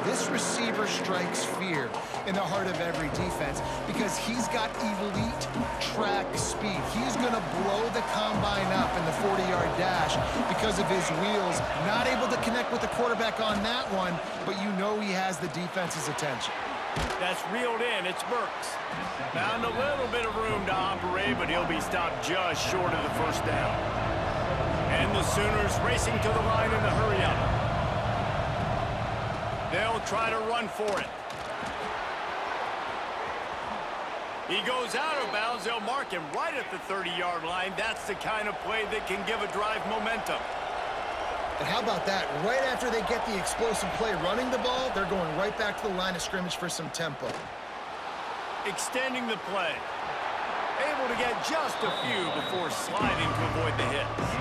This receiver strikes fear in the heart of every defense because he's got elite track speed. He's going to blow the combine up in the 40-yard dash because of his wheels. Not able to connect with the quarterback on that one, but you know he has the defense's attention. That's reeled in. It's Burks. Found a little bit of room to operate, but he'll be stopped just short of the first down. And the Sooners racing to the line in a hurry up. They'll try to run for it. He goes out of bounds. They'll mark him right at the 30-yard line. That's the kind of play that can give a drive momentum. And how about that? Right after they get the explosive play running the ball, they're going right back to the line of scrimmage for some tempo. Extending the play. Able to get just a few before sliding to avoid the hits.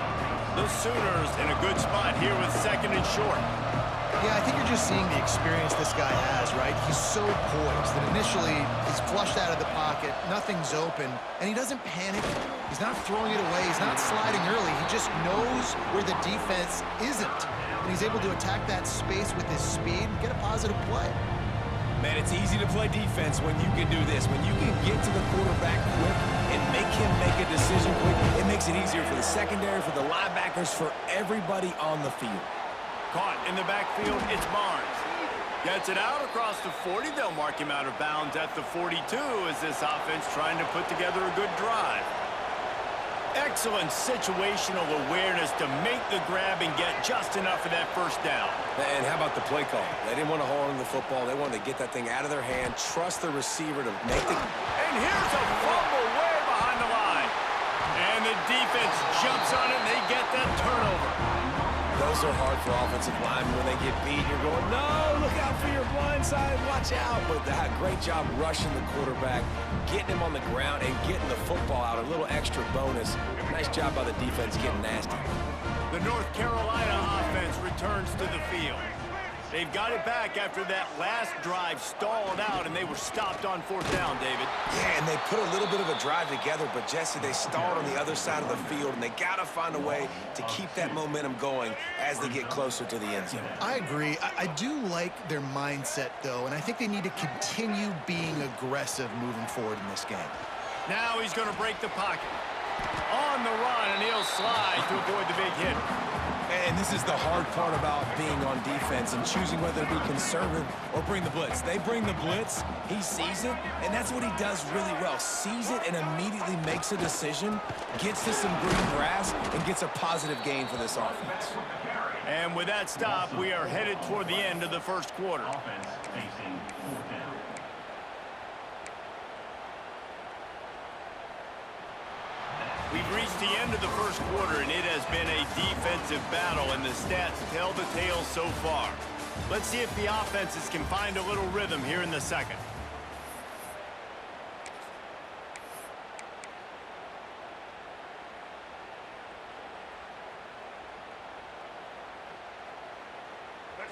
The Sooners in a good spot here with second and short. Yeah, I think you're just seeing the experience this guy has, right? He's so poised that initially he's flushed out of the pocket, nothing's open, and he doesn't panic. He's not throwing it away. He's not sliding early. He just knows where the defense isn't, and he's able to attack that space with his speed and get a positive play. Man, it's easy to play defense when you can do this. When you can get to the quarterback quick and make him make a decision quick, it makes it easier for the secondary, for the linebackers, for everybody on the field. Caught in the backfield, it's Barnes. Gets it out across the 40. They'll mark him out of bounds at the 42 as this offense trying to put together a good drive. Excellent situational awareness to make the grab and get just enough of that first down. And how about the play call? They didn't want to hold on to the football. They wanted to get that thing out of their hand, trust the receiver to make the... And here's a fumble way behind the line. And the defense jumps on it, and they get that turnover. Those are hard for offensive linemen when they get beat. You're going, no, look out for your blind side, watch out. But they had a great job rushing the quarterback, getting him on the ground, and getting the football out. A little extra bonus. Nice job by the defense getting nasty. The North Carolina offense returns to the field. They've got it back after that last drive stalled out, and they were stopped on fourth down, David. Yeah, and they put a little bit of a drive together, but Jesse, they stalled on the other side of the field, and they got to find a way to keep that momentum going as they get closer to the end zone. I agree. I do like their mindset, though, and I think they need to continue being aggressive moving forward in this game. Now he's going to break the pocket. On the run, and he'll slide to avoid the big hit. And this is the hard part about being on defense and choosing whether to be conservative or bring the blitz. They bring the blitz, he sees it, and that's what he does really well. Sees it and immediately makes a decision, gets to some green grass, and gets a positive gain for this offense. And with that stop, we are headed toward the end of the first quarter. We've reached the end of the first quarter, and it has been a defensive battle, and the stats tell the tale so far. Let's see if the offenses can find a little rhythm here in the second.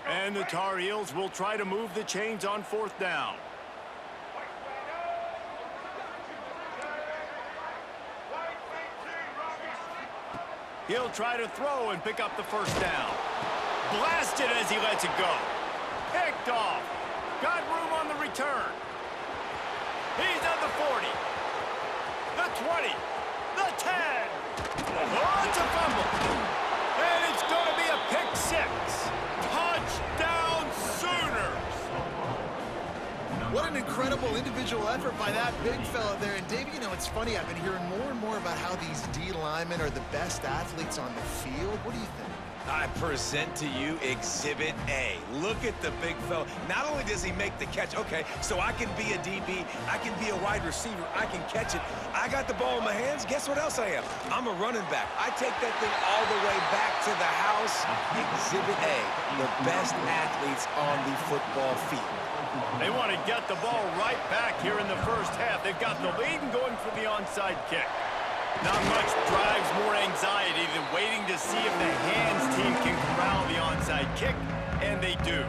And the Tar Heels will try to move the chains on fourth down. He'll try to throw and pick up the first down. Blasted as he lets it go. Picked off. Got room on the return. He's at the 40. The 20. The 10. Oh, it's a fumble. And it's going to be a pick six. Touchdown Sooners. What an incredible individual effort by that big fella there. And Dave, you know, it's funny, I've been hearing more and more about how these D linemen are the best athletes on the field. What do you think? I present to you Exhibit A. Look at the big fella. Not only does he make the catch, okay, so I can be a DB, I can be a wide receiver, I can catch it. I got the ball in my hands. Guess what else I am? I'm a running back. I take that thing all the way back to the house. Exhibit A, the best athletes on the football field. They want to get the ball right back here in the first half. They've got the lead and going for the onside kick. Not much drives more anxiety than waiting to see if the hands team can corral the onside kick, and they do.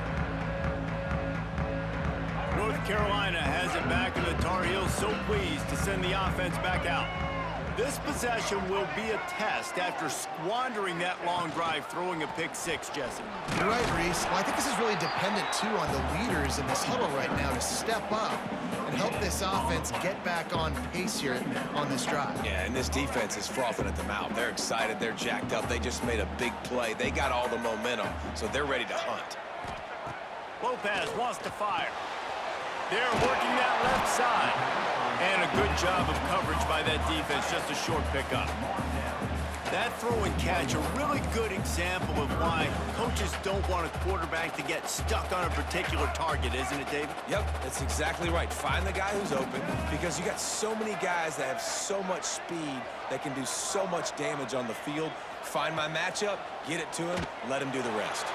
North Carolina has it back, and the Tar Heels so pleased to send the offense back out. This possession will be a test after squandering that long drive, throwing a pick six, Jesse. You're right, Reese. Well, I think this is really dependent, too, on the leaders in this huddle right now to step up and help this offense get back on pace here on this drive. Yeah, and this defense is frothing at the mouth. They're excited. They're jacked up. They just made a big play. They got all the momentum, so they're ready to hunt. Lopez wants to fire. They're working that left side. And a good job of coverage by that defense, just a short pickup. That throw and catch, a really good example of why coaches don't want a quarterback to get stuck on a particular target, isn't it, David? Yep, that's exactly right. Find the guy who's open because you got so many guys that have so much speed that can do so much damage on the field. Find my matchup, get it to him, let him do the rest.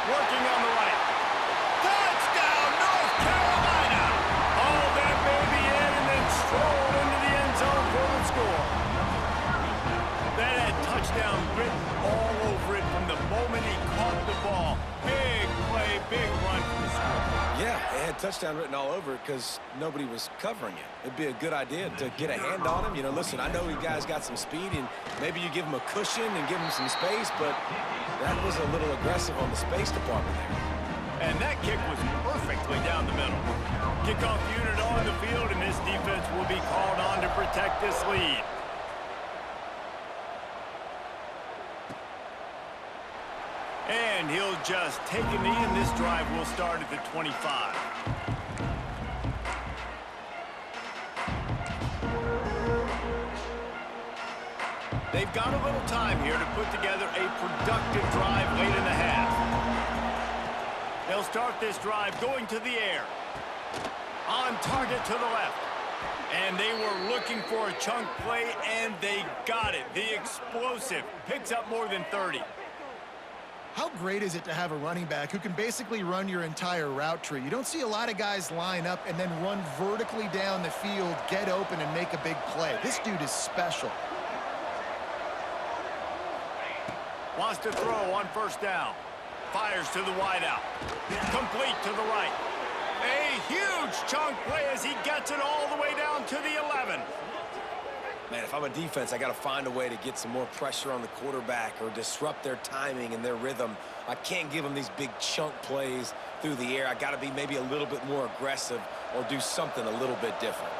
Working on the right. Touchdown, North Carolina! All that baby in and then strolled into the end zone for the score. That had touchdown written all over it from the moment he caught the ball. Big play, big run for the score. Yeah, it had touchdown written all over it because nobody was covering it. It'd be a good idea to get a hand on him. You know, listen, I know you guys got some speed, and maybe you give him a cushion and give him some space, but that was a little aggressive on the space department there. And that kick was perfectly down the middle. Kickoff unit on the field, and this defense will be called on to protect this lead. And he'll just take a knee, and this drive will start at the 25. They've got a little time here to put together a productive drive late in the half. They'll start this drive going to the air. On target to the left. And they were looking for a chunk play, and they got it. The explosive picks up more than 30. How great is it to have a running back who can basically run your entire route tree? You don't see a lot of guys line up and then run vertically down the field, get open, and make a big play. This dude is special. Wants to throw on first down. Fires to the wideout. Complete to the right. A huge chunk play as he gets it all the way down to the 11. Man, if I'm a defense, I got to find a way to get some more pressure on the quarterback or disrupt their timing and their rhythm. I can't give them these big chunk plays through the air. I got to be maybe a little bit more aggressive or do something a little bit different.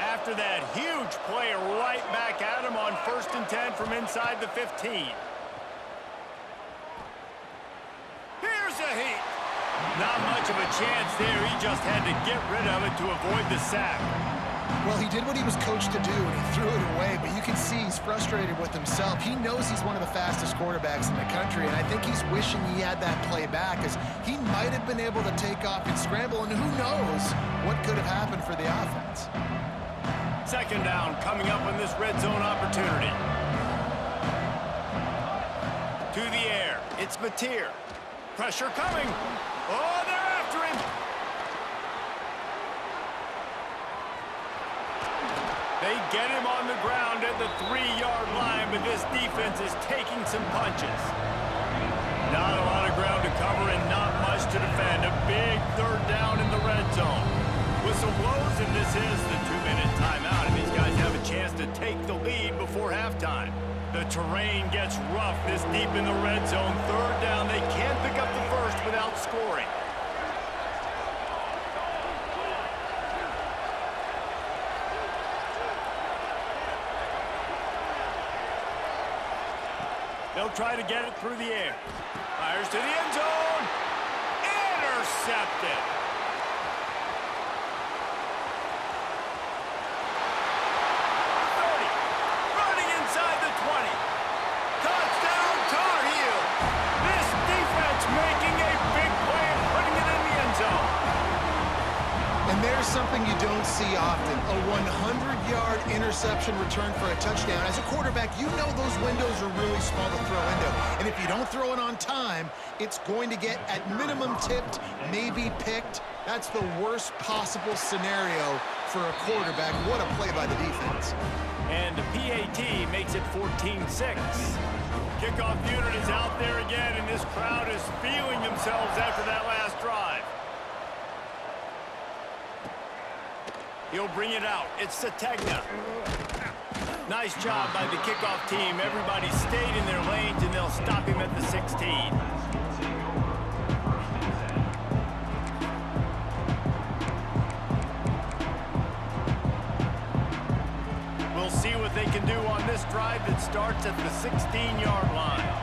After that huge play, right back at him on 1st and 10 from inside the 15. Here's a heat. Not much of a chance there. He just had to get rid of it to avoid the sack. Well, he did what he was coached to do, and he threw it away, but you can see he's frustrated with himself. He knows he's one of the fastest quarterbacks in the country, and I think he's wishing he had that play back, as he might have been able to take off and scramble, and who knows what could have happened for the offense. Second down coming up on this red zone opportunity. To the air, it's Mateer. Pressure coming. Oh, they're after him. They get him on the ground at the 3-yard line, but this defense is taking some punches. Not a lot of ground to cover and not much to defend. A big third down in the red zone. Whistle blows, and this is the 2-minute timeout, and these guys have a chance to take the lead before halftime. The terrain gets rough this deep in the red zone. Third down, they can't pick up the first without scoring. They'll try to get it through the air. Fires to the end zone. Intercepted. Running inside the 20. Touchdown, Tar Heel. This defense making a big play and putting it in the end zone. And there's something you don't see often, a 100-yard interception return for a touchdown. As a quarterback, you know those windows are really small to throw into. And if you don't throw it on time, it's going to get, at minimum, tipped, maybe picked. That's the worst possible scenario for a quarterback. What a play by the defense. And the PAT makes it 14-6. Kickoff unit is out there again, and this crowd is feeling themselves after that last drive. He'll bring it out. It's Sategna. Nice job by the kickoff team. Everybody stayed in their lanes, and they'll stop him at the 16. We'll see what they can do on this drive that starts at the 16-yard line.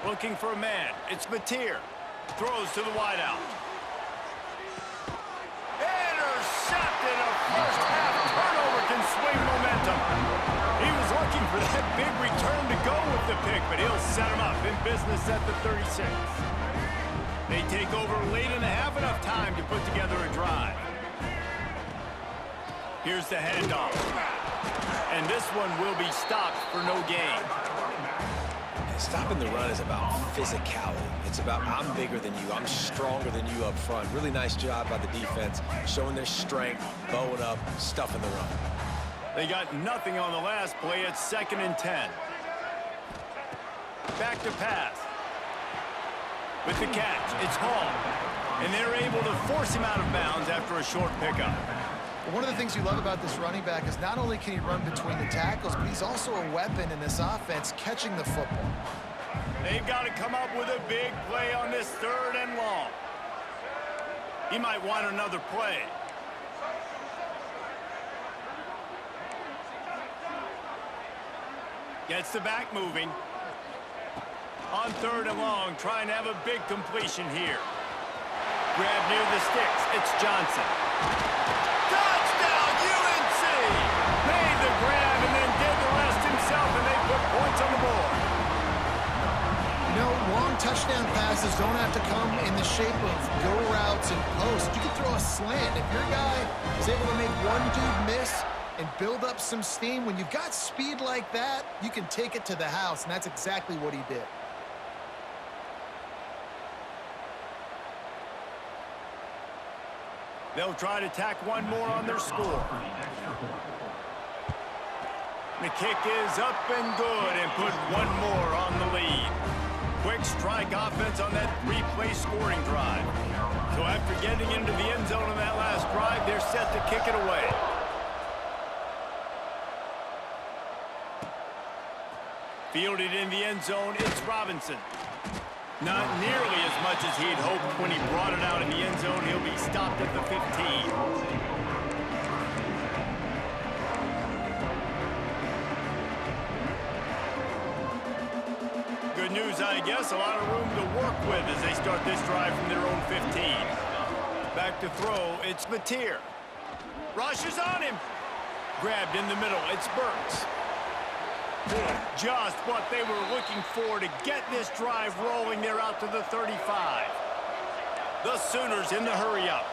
Looking for a man. It's Mateer. Throws to the wideout. Intercepted. A first-half turnover can swing momentum. He was looking for that big return to go with the pick, but he'll set him up in business at the 36. They take over late in the half, enough time to put together a drive. Here's the handoff. And this one will be stopped for no gain. Stopping the run is about physicality. It's about I'm bigger than you, I'm stronger than you up front. Really nice job by the defense, showing their strength, bowing up, stuffing the run. They got nothing on the last play. It's 2nd and 10. Back to pass. With the catch, it's Hall. And they're able to force him out of bounds after a short pickup. One of the things you love about this running back is not only can he run between the tackles, but he's also a weapon in this offense catching the football. They've got to come up with a big play on this 3rd and long. He might want another play. Gets the back moving. On 3rd and long, trying to have a big completion here. Grab near the sticks. It's Johnson. Touchdown, UNC! Made the grab and then did the rest himself, and they put points on the board. You know, long touchdown passes don't have to come in the shape of go routes and posts. You can throw a slant. If your guy is able to make one dude miss and build up some steam, when you've got speed like that, you can take it to the house, and that's exactly what he did. They'll try to tack one more on their score. The kick is up and good and put one more on the lead. Quick strike offense on that 3-play scoring drive. So after getting into the end zone on that last drive, they're set to kick it away. Fielded in the end zone, it's Robinson. Not nearly as much as he'd hoped when he brought it out in the end zone. He'll be stopped at the 15. Good news, I guess. A lot of room to work with as they start this drive from their own 15. Back to throw, it's Mateer. Rushes on him. Grabbed in the middle, it's Burks. Just what they were looking for to get this drive rolling. They're out to the 35. The Sooners in the hurry-up.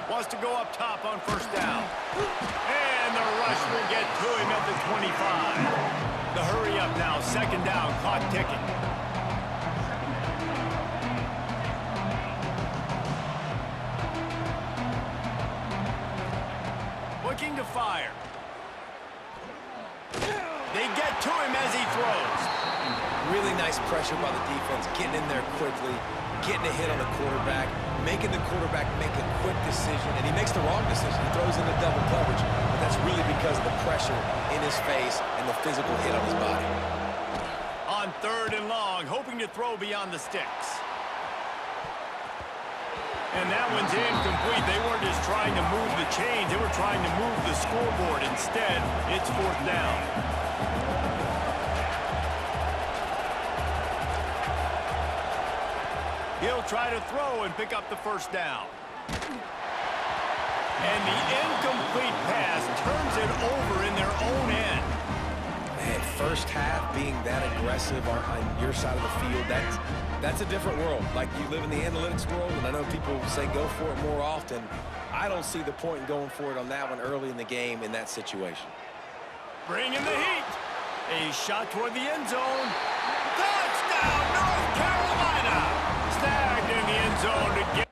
Wants to go up top on 1st down. And the rush will get to him at the 25. The hurry-up now, 2nd down, clock ticking. Looking to fire. They get to him as he throws. Really nice pressure by the defense, getting in there quickly, getting a hit on the quarterback, making the quarterback make a quick decision, and he makes the wrong decision. He throws into double coverage, but that's really because of the pressure in his face and the physical hit on his body. On 3rd and long, hoping to throw beyond the sticks. And that one's incomplete. They weren't just trying to move the chains. They were trying to move the scoreboard. Instead, it's 4th down. He'll try to throw and pick up the 1st down. And the incomplete pass turns it over in their own end. Man, 1st half being that aggressive on your side of the field, that's a different world. Like, you live in the analytics world, and I know people say go for it more often. I don't see the point in going for it on that one early in the game in that situation. Bringing the heat. A shot toward the end zone. Touchdown, North Carolina! Snagged in the end zone to